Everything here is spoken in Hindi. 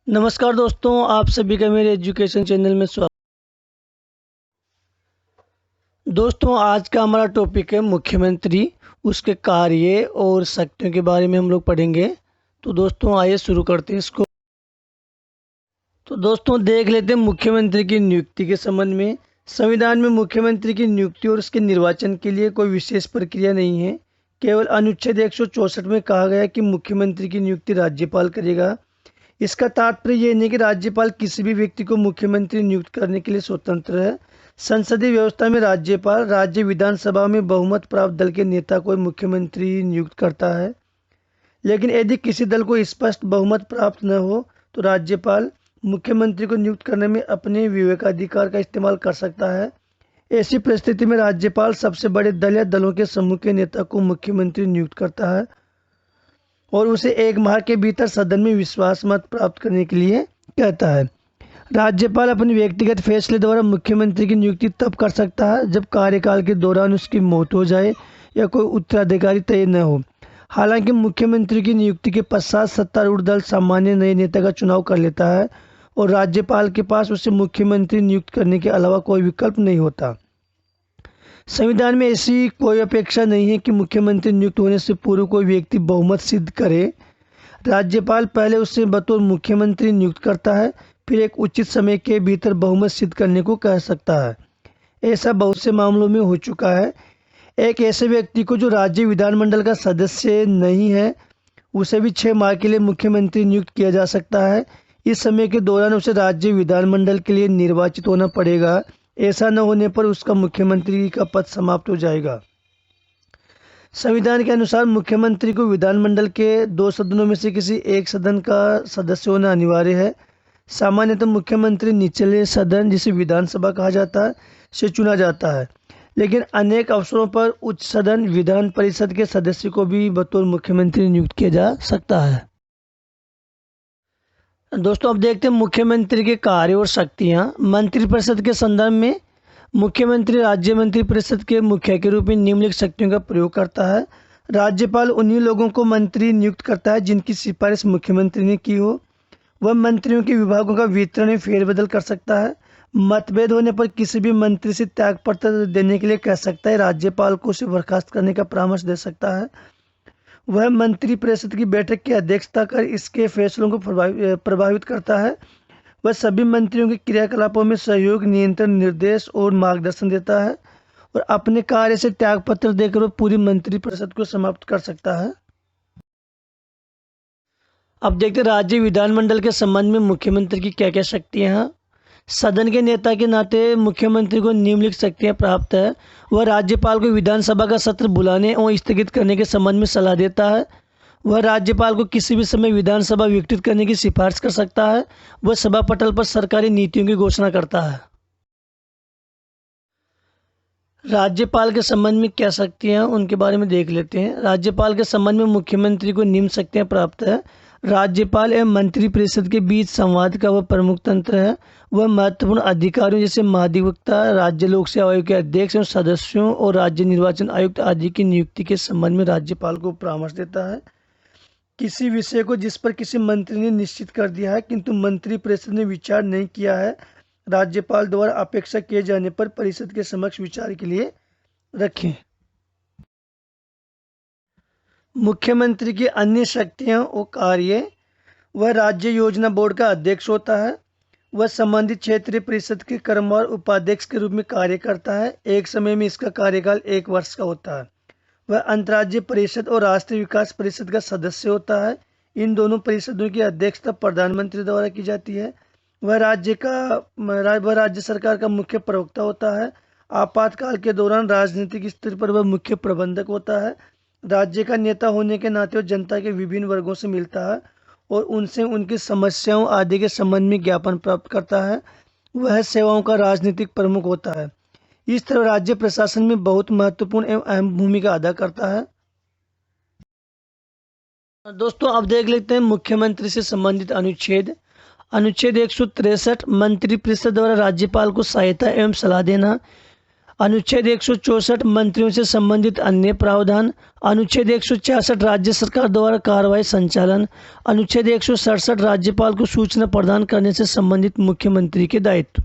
नमस्कार दोस्तों, आप सभी का मेरे एजुकेशन चैनल में स्वागत। दोस्तों, आज का हमारा टॉपिक है मुख्यमंत्री, उसके कार्य और शक्तियों के बारे में हम लोग पढ़ेंगे। तो दोस्तों आइए शुरू करते हैं इसको। तो दोस्तों देख लेते हैं मुख्यमंत्री की नियुक्ति के संबंध में। संविधान में मुख्यमंत्री की नियुक्ति और उसके निर्वाचन के लिए कोई विशेष प्रक्रिया नहीं है। केवल अनुच्छेद 164 में कहा गया है कि मुख्यमंत्री की नियुक्ति राज्यपाल करेगा। इसका तात्पर्य यह नहीं कि राज्यपाल किसी भी व्यक्ति को मुख्यमंत्री नियुक्त करने के लिए स्वतंत्र है। संसदीय व्यवस्था में राज्यपाल राज्य विधानसभा में बहुमत प्राप्त दल के नेता को मुख्यमंत्री नियुक्त करता है। लेकिन यदि किसी दल को स्पष्ट बहुमत प्राप्त न हो तो राज्यपाल मुख्यमंत्री को नियुक्त करने में अपने विवेकाधिकार का इस्तेमाल कर सकता है। ऐसी परिस्थिति में राज्यपाल सबसे बड़े दल या दलों के समूह के नेता को मुख्यमंत्री नियुक्त करता है और उसे 1 माह के भीतर सदन में विश्वास मत प्राप्त करने के लिए कहता है। राज्यपाल अपने व्यक्तिगत फैसले द्वारा मुख्यमंत्री की नियुक्ति तब कर सकता है जब कार्यकाल के दौरान उसकी मौत हो जाए या कोई उत्तराधिकारी तय न हो। हालांकि मुख्यमंत्री की नियुक्ति के पश्चात सत्तारूढ़ दल सामान्य नए नेता का चुनाव कर लेता है और राज्यपाल के पास उसे मुख्यमंत्री नियुक्त करने के अलावा कोई विकल्प नहीं होता। संविधान में ऐसी कोई अपेक्षा नहीं है कि मुख्यमंत्री नियुक्त होने से पूर्व कोई व्यक्ति बहुमत सिद्ध करे। राज्यपाल पहले उसे बतौर मुख्यमंत्री नियुक्त करता है, फिर एक उचित समय के भीतर बहुमत सिद्ध करने को कह सकता है। ऐसा बहुत से मामलों में हो चुका है। एक ऐसे व्यक्ति को जो राज्य विधानमंडल का सदस्य नहीं है, उसे भी 6 माह के लिए मुख्यमंत्री नियुक्त किया जा सकता है। इस समय के दौरान उसे राज्य विधानमंडल के लिए निर्वाचित होना पड़ेगा। ऐसा न होने पर उसका मुख्यमंत्री का पद समाप्त हो जाएगा। संविधान के अनुसार मुख्यमंत्री को विधानमंडल के 2 सदनों में से किसी एक सदन का सदस्य होना अनिवार्य है। सामान्यतः मुख्यमंत्री निचले सदन, जिसे विधानसभा कहा जाता है, से चुना जाता है, लेकिन अनेक अवसरों पर उच्च सदन विधान परिषद के सदस्य को भी बतौर मुख्यमंत्री नियुक्त किया जा सकता है। दोस्तों अब देखते हैं मुख्यमंत्री के कार्य और शक्तियां। मंत्रिपरिषद के संदर्भ में मुख्यमंत्री राज्य मंत्रिपरिषद के मुखिया के रूप में निम्नलिखित शक्तियों का प्रयोग करता है। राज्यपाल उन्हीं लोगों को मंत्री नियुक्त करता है जिनकी सिफारिश मुख्यमंत्री ने की हो। वह मंत्रियों के विभागों का वितरण में फेरबदल कर सकता है। मतभेद होने पर किसी भी मंत्री से त्यागपत्र देने के लिए कह सकता है। राज्यपाल को उसे बर्खास्त करने का परामर्श दे सकता है। वह मंत्रिपरिषद की बैठक की अध्यक्षता कर इसके फैसलों को प्रभावित करता है। वह सभी मंत्रियों के क्रियाकलापों में सहयोग, नियंत्रण, निर्देश और मार्गदर्शन देता है और अपने कार्य से त्यागपत्र देकर वह पूरी मंत्रिपरिषद को समाप्त कर सकता है। अब देखते हैं राज्य विधानमंडल के संबंध में मुख्यमंत्री की क्या क्या शक्तियां हैं। सदन के नेता के नाते मुख्यमंत्री को निम्नलिखित शक्तियां प्राप्त है। वह राज्यपाल को विधानसभा का सत्र बुलाने और स्थगित करने के संबंध में सलाह देता है। वह राज्यपाल को किसी भी समय विधानसभा विघटित करने की सिफारिश कर सकता है। वह सभा पटल पर सरकारी नीतियों की घोषणा करता है। राज्यपाल के संबंध में क्या शक्तियां हैं उनके बारे में देख लेते हैं। राज्यपाल के संबंध में मुख्यमंत्री को निम्न शक्तियां प्राप्त है। राज्यपाल एवं मंत्रिपरिषद के बीच संवाद का वह प्रमुख तंत्र है। वह महत्वपूर्ण अधिकारियों जैसे महाधिवक्ता, राज्य लोक सेवा आयोग के अध्यक्ष एवं सदस्यों और राज्य निर्वाचन आयुक्त आदि की नियुक्ति के संबंध में राज्यपाल को परामर्श देता है। किसी विषय को जिस पर किसी मंत्री ने निश्चित कर दिया है किंतु मंत्रिपरिषद ने विचार नहीं किया है, राज्यपाल द्वारा अपेक्षा किए जाने पर परिषद के समक्ष विचार के लिए रखें। मुख्यमंत्री की अन्य शक्तियां और कार्य। वह राज्य योजना बोर्ड का अध्यक्ष होता है। वह संबंधित क्षेत्रीय परिषद के क्रमवार उपाध्यक्ष के रूप में कार्य करता है। एक समय में इसका कार्यकाल 1 वर्ष का होता है। वह अंतर्राज्यीय परिषद और राष्ट्रीय विकास परिषद का सदस्य होता है। इन दोनों परिषदों की अध्यक्षता प्रधानमंत्री द्वारा की जाती है। वह राज्य सरकार का मुख्य प्रवक्ता होता है। आपातकाल के दौरान राजनीतिक स्तर पर वह मुख्य प्रबंधक होता है। राज्य का नेता होने के नाते वह जनता के विभिन्न वर्गों से मिलता है और उनसे उनकी समस्याओं आदि के संबंध में ज्ञापन प्राप्त करता है। वह सेवाओं का राजनीतिक प्रमुख होता है। इस तरह राज्य प्रशासन में बहुत महत्वपूर्ण एवं अहम भूमिका अदा करता है। दोस्तों अब देख लेते हैं मुख्यमंत्री से संबंधित अनुच्छेद। अनुच्छेद 163 मंत्रिपरिषद द्वारा राज्यपाल को सहायता एवं सलाह देना। अनुच्छेद 164 मंत्रियों से संबंधित अन्य प्रावधान। अनुच्छेद 166 राज्य सरकार द्वारा कार्रवाई संचालन। अनुच्छेद 167 राज्यपाल को सूचना प्रदान करने से संबंधित मुख्यमंत्री के दायित्व।